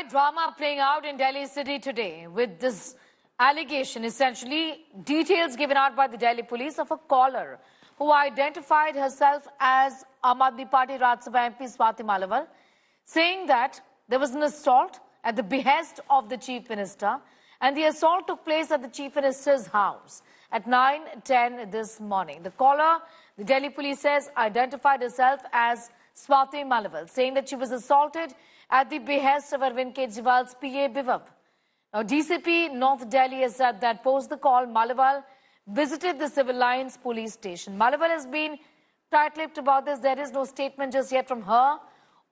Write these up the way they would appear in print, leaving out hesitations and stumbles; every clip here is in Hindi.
right, drama playing out in Delhi city today with this allegation, essentially details given out by the Delhi police of a caller who identified herself as Aam Aadmi Party Rajya Sabha MP Swati Maliwal, saying that there was an assault at the behest of the Chief Minister, and the assault took place at the Chief Minister's house at 9:10 this morning. The caller, the Delhi police says, identified herself as Swati Maliwal, saying that she was assaulted at the behest of Arvind Kejriwal's PA Bibab. Now, DCP North Delhi has said that post the call, Maliwal visited the Civil Lines police station. Maliwal has been tight-lipped about this. There is no statement just yet from her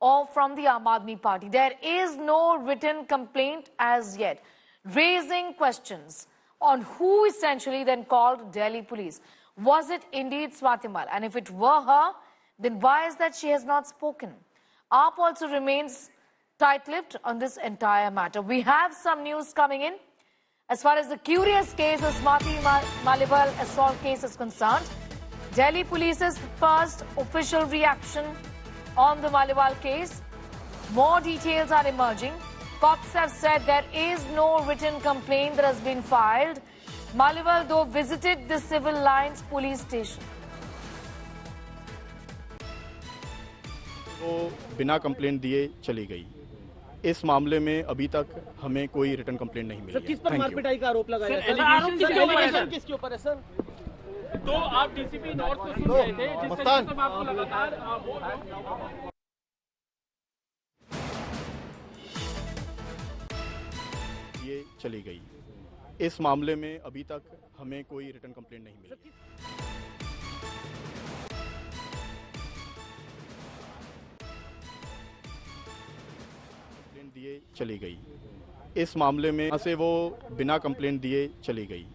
or from the Aam Aadmi Party. There is no written complaint as yet, raising questions on who essentially then called Delhi police. Was it indeed Swati Maliwal? And if it were her, then why is that she has not spoken? AAP also remains tight-lipped on this entire matter. We have some news coming in. As far as the curious case of Swati Maliwal assault case is concerned, Delhi Police's first official reaction on the Maliwal case. More details are emerging. Cops have said there is no written complaint that has been filed. Maliwal, though, visited the Civil Lines police station. तो बिना कंप्लेंट दिए चली गई। इस मामले में अभी तक हमें कोई रिटर्न कंप्लेंट नहीं मिली है। किस पर मारपीटाई का आरोप लगाया है? किसके ऊपर है सर? तो आप डीसीपी नॉर्थ को सुन रहे थे, जिस तरीके से आपको लगातार ये चली गई। इस मामले में अभी तक हमें कोई रिटर्न कंप्लेंट नहीं मिली। दिए चली गई। इस मामले में से वो बिना कंप्लेंट दिए चली गई।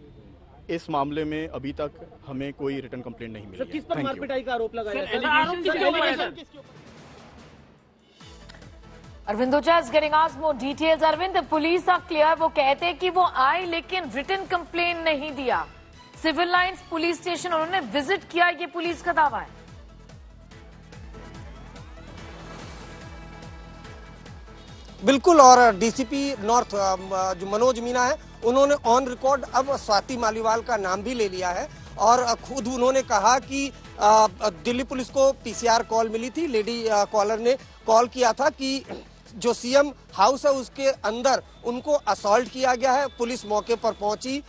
इस मामले में अभी तक हमें कोई रिटर्न कंप्लेंट नहीं मिली है। किस पर मारपीटाई का आरोप लगाया है? Arvind Ocha is getting asked more details. Arvind, the police are clear. वो कहते हैं कि वो आए लेकिन रिटर्न कंप्लेंट नहीं दिया। सिविल लाइंस पुलिस स्टेशन उन्होंने विजिट किया, ये पुलिस का दावा है। बिल्कुल, और डीसीपी नॉर्थ जो मनोज मीना है, उन्होंने ऑन रिकॉर्ड अब स्वाति मालीवाल का नाम भी ले लिया है और खुद उन्होंने कहा कि दिल्ली पुलिस को पीसीआर कॉल मिली थी। लेडी कॉलर ने कॉल किया था कि जो सीएम हाउस है उसके अंदर उनको असॉल्ट किया गया है। पुलिस मौके पर पहुंची।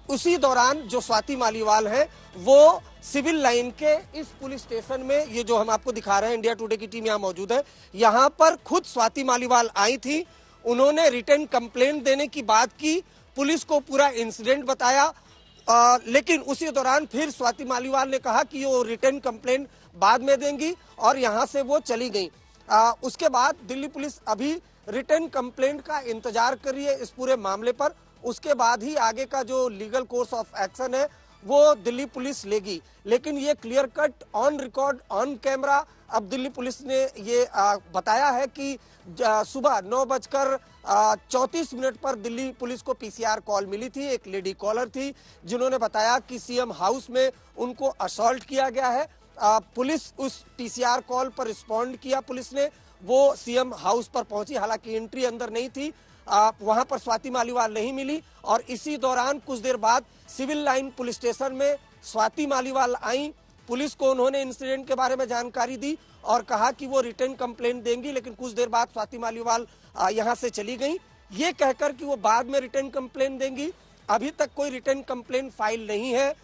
उसी दौरान जो स्वाति मालीवाल है वो सिविल लाइन के इस पुलिस स्टेशन में, ये जो हम आपको दिखा रहे हैं, इंडिया टुडे की टीम यहाँ मौजूद है, यहाँ पर खुद स्वाति मालीवाल आई थी। उन्होंने रिटर्न कंप्लेंट देने की बात की, पुलिस को पूरा इंसिडेंट बताया, लेकिन उसी दौरान फिर स्वाति मालीवाल ने कहा कि वो रिटर्न कंप्लेंट बाद में देंगी और यहाँ से वो चली गई। उसके बाद दिल्ली पुलिस अभी रिटर्न कंप्लेंट का इंतजार कर रही है इस पूरे मामले पर। उसके बाद ही आगे का जो लीगल कोर्स ऑफ एक्शन है वो दिल्ली पुलिस लेगी। लेकिन ये clear cut on record on camera अब दिल्ली पुलिस ने ये बताया है कि सुबह 9:34 पर दिल्ली पुलिस को पीसीआर कॉल मिली थी। एक लेडी कॉलर थी जिन्होंने बताया कि सीएम हाउस में उनको असॉल्ट किया गया है। पुलिस उस पीसीआर कॉल पर रिस्पॉन्ड किया, पुलिस ने वो सीएम हाउस पर पहुंची। हालांकि एंट्री अंदर नहीं थी, वहां पर स्वाति मालीवाल नहीं मिली और इसी दौरान कुछ देर बाद सिविल लाइन पुलिस स्टेशन में स्वाति मालीवाल आई। पुलिस को उन्होंने इंसिडेंट के बारे में जानकारी दी और कहा कि वो रिटर्न कंप्लेंट देंगी, लेकिन कुछ देर बाद स्वाति मालीवाल यहां से चली गई, ये कहकर कि वो बाद में रिटर्न कंप्लेंट देंगी। अभी तक कोई रिटर्न कंप्लेंट फाइल नहीं है।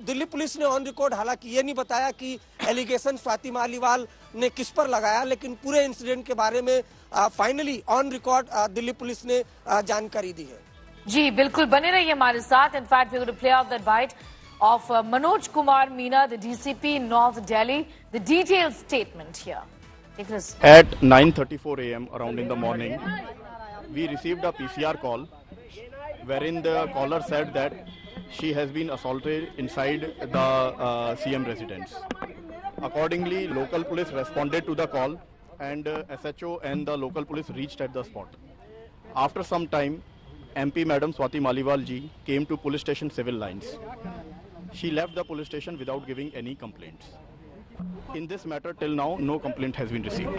दिल्ली पुलिस ने ऑन रिकॉर्ड हालांकि ये नहीं बताया कि एलिगेशन स्वाति मालीवाल ने किस पर लगाया, लेकिन पूरे इंसिडेंट के बारे में finally on record Delhi police ने जानकारी दी है। जी बिल्कुल, बने रहिए हमारे साथ। In fact we going to play out that bite of Manoj Kumar Meena, the DCP north Delhi, the detailed statement here. Take this. At 9:34 a.m. around in the morning, we received a PCR call wherein the caller said that she has been assaulted inside the CM residence. Accordingly, local police responded to the call and SHO and the local police reached at the spot. After some time, MP Madam Swati Maliwal ji came to police station Civil Lines. She left the police station without giving any complaints. In this matter, till now, no complaint has been received.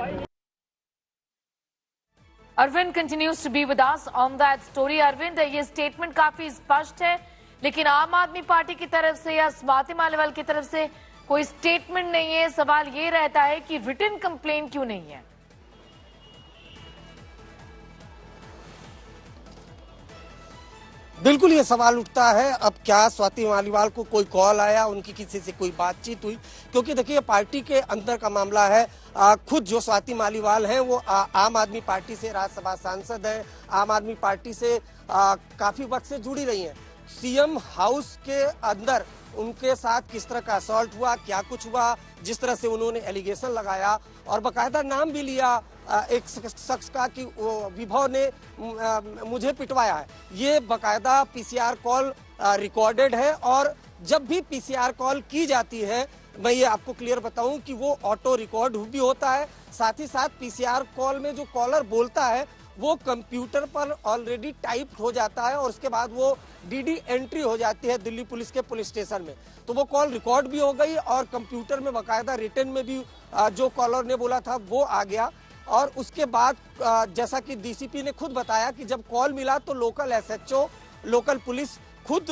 Arvind continues to be with us on that story. Arvind, ये स्टेटमेंट काफी स्पष्ट है, लेकिन आम आदमी पार्टी की तरफ से या स्वाति मालीवाल की तरफ से कोई स्टेटमेंट नहीं है। सवाल ये रहता है कि रिटन कंप्लेन क्यों नहीं है? बिल्कुल ये सवाल उठता है, अब क्या स्वाति मालीवाल को कोई कॉल आया, उनकी किसी से कोई बातचीत हुई? क्योंकि देखिए पार्टी के अंदर का मामला है। खुद जो स्वाति मालीवाल हैं वो आम आदमी पार्टी से राज्यसभा सांसद हैं, आम आदमी पार्टी से काफी वक्त से जुड़ी रही हैं। सीएम हाउस के अंदर उनके साथ किस तरह का असॉल्ट हुआ, क्या कुछ हुआ, जिस तरह से उन्होंने एलिगेशन लगाया और बकायदा नाम भी लिया एक शख्स का कि विभव ने मुझे पिटवाया है, ये बकायदा पीसीआर कॉल रिकॉर्डेड है। और जब भी पीसीआर कॉल की जाती है, मैं ये आपको क्लियर बताऊं कि वो ऑटो रिकॉर्ड भी होता है, साथ ही साथ पीसीआर कॉल में जो कॉलर बोलता है वो कंप्यूटर पर ऑलरेडी टाइप हो जाता है और उसके बाद वो डीडी एंट्री हो जाती है दिल्ली पुलिस के पुलिस स्टेशन में। तो वो कॉल रिकॉर्ड भी हो गई और कंप्यूटर में बकायदा रिटन में भी जो कॉलर ने बोला था वो आ गया। और उसके बाद जैसा कि डीसीपी ने खुद बताया कि जब कॉल मिला तो लोकल एसएचओ, लोकल पुलिस खुद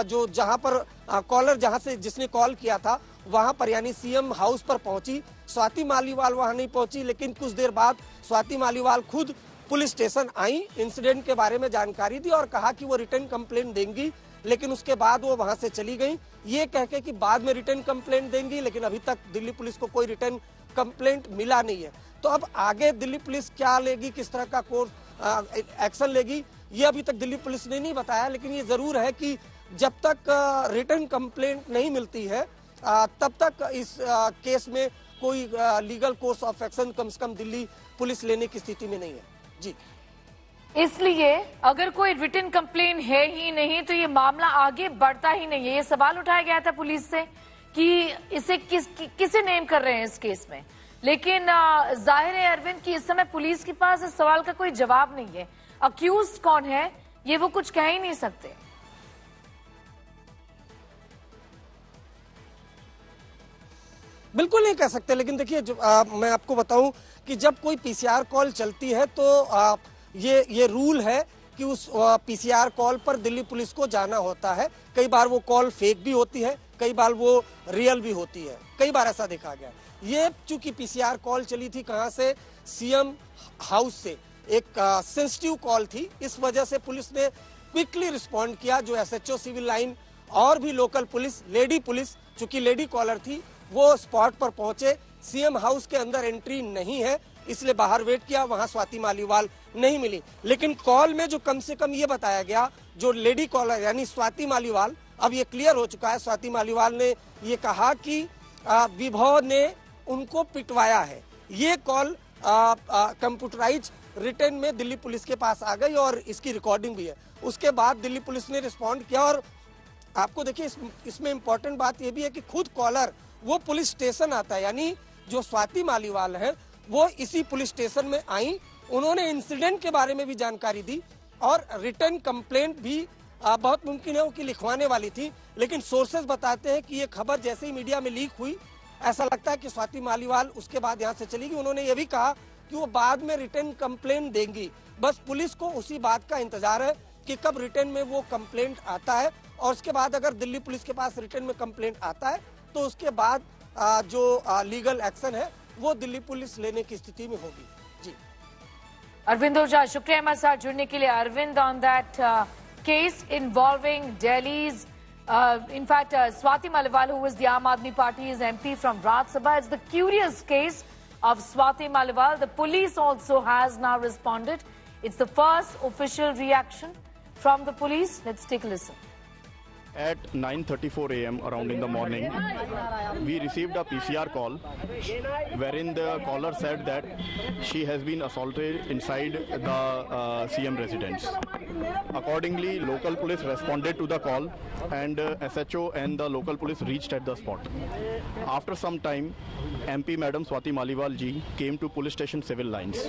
जो जहां पर कॉलर जहां से जिसने कॉल किया था वहां पर यानी सीएम हाउस पर पहुंची। स्वाति मालीवाल वहां नहीं पहुंची, लेकिन कुछ देर बाद स्वाति मालीवाल खुद पुलिस स्टेशन आई, इंसिडेंट के बारे में जानकारी दी और कहा कि वो रिटर्न कंप्लेंट देंगी, लेकिन उसके बाद वो वहां से चली गई ये कह के कि बाद में रिटर्न कंप्लेंट देंगी, लेकिन अभी तक दिल्ली पुलिस को कोई रिटर्न कंप्लेंट मिला नहीं है। तो अब आगे दिल्ली पुलिस क्या लेगी, किस तरह का कोर्स एक्शन लेगी, ये अभी तक दिल्ली पुलिस ने नहीं बताया। लेकिन ये जरूर है कि जब तक रिटर्न कंप्लेंट नहीं मिलती है तब तक इस केस में कोई लीगल कोर्स ऑफ एक्शन कम से कम दिल्ली पुलिस लेने की स्थिति में नहीं है जी। इसलिए अगर कोई रिटन कंप्लेन है ही नहीं तो ये मामला आगे बढ़ता ही नहीं है। ये सवाल उठाया गया था पुलिस से कि इसे किसे नेम कर रहे हैं इस केस में, लेकिन जाहिर है अरविंद कि इस समय पुलिस के पास इस सवाल का कोई जवाब नहीं है। अक्यूज्ड कौन है ये वो कुछ कह ही नहीं सकते। बिल्कुल नहीं कह सकते, लेकिन देखिए मैं आपको बताऊं कि जब कोई पीसीआर कॉल चलती है तो ये रूल है कि उस पीसीआर कॉल पर दिल्ली पुलिस को जाना होता है। कई बार वो कॉल फेक भी होती है, कई बार वो रियल भी होती है, कई बार ऐसा देखा गया। ये चूंकि पीसीआर कॉल चली थी कहां से, सीएम हाउस से, एक सेंसिटिव कॉल थी, इस वजह से पुलिस ने क्विकली रिस्पॉन्ड किया। जो एसएचओ सिविल लाइन और भी लोकल पुलिस, लेडी पुलिस, चूंकि लेडी कॉलर थी, वो स्पॉट पर पहुंचे। सीएम हाउस के अंदर एंट्री नहीं है इसलिए बाहर वेट किया, वहां स्वाति मालीवाल नहीं मिली। लेकिन कॉल में जो कम से कम ये बताया गया, जो लेडी कॉलर यानी स्वाति मालीवाल, अब ये क्लियर हो चुका है, स्वाति मालीवाल ने ये कहा कि विभव ने उनको पिटवाया है। ये कॉल कंप्यूटराइज रिटर्न में दिल्ली पुलिस के पास आ गई और इसकी रिकॉर्डिंग भी है। उसके बाद दिल्ली पुलिस ने रिस्पॉन्ड किया और आपको देखिए इसमें इंपॉर्टेंट बात यह भी है कि खुद कॉलर वो पुलिस स्टेशन आता है, यानी जो स्वाति मालीवाल है वो इसी पुलिस स्टेशन में आई, उन्होंने इंसिडेंट के बारे में भी जानकारी दी और रिटर्न कंप्लेंट भी बहुत मुमकिन है कि लिखवाने वाली थी। लेकिन सोर्सेज बताते हैं कि ये खबर जैसे ही मीडिया में लीक हुई, ऐसा लगता है कि स्वाति मालीवाल उसके बाद यहाँ से चली गई। उन्होंने ये भी कहा कि वो बाद में रिटर्न कंप्लेंट देंगी। बस पुलिस को उसी बात का इंतजार है कि कब रिटर्न में वो कंप्लेंट आता है और उसके बाद अगर दिल्ली पुलिस के पास रिटर्न में कंप्लेंट आता है तो उसके बाद जो लीगल एक्शन है वो दिल्ली पुलिस लेने की स्थिति में होगी जी। अरविंद ओझा, शुक्रिया हमारे साथ जुड़ने के लिए। Arvind, on that case involving Delhi's in fact Swati Maliwal, who is the Aam Aadmi Party's MP from Rajya Sabha. It's the curious case of Swati Maliwal. The police also has now responded. It's the first official reaction from the police. Let's take a listen. At 9:34 a.m. around in the morning, we received a PCR call wherein the caller said that she has been assaulted inside the CM residence. Accordingly, local police responded to the call and SHO and the local police reached at the spot. After some time, MP Madam Swati Maliwal ji came to police station civil lines.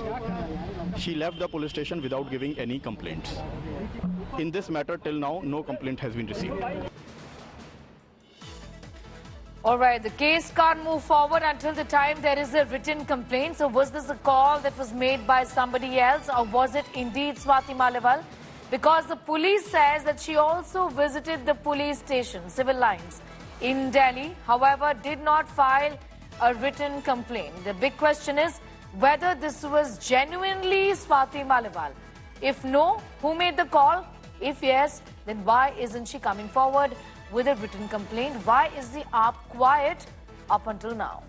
She left the police station without giving any complaints. In this matter, till now, no complaint has been received. All right, the case can't move forward until the time there is a written complaint. So was this a call that was made by somebody else, or was it indeed Swati Maliwal? Because the police says that she also visited the police station, civil lines, in Delhi, however, did not file a written complaint. The big question is whether this was genuinely Swati Maliwal. If no, who made the call? If yes, then why isn't she coming forward with a written complaint? Why is the AAP quiet up until now?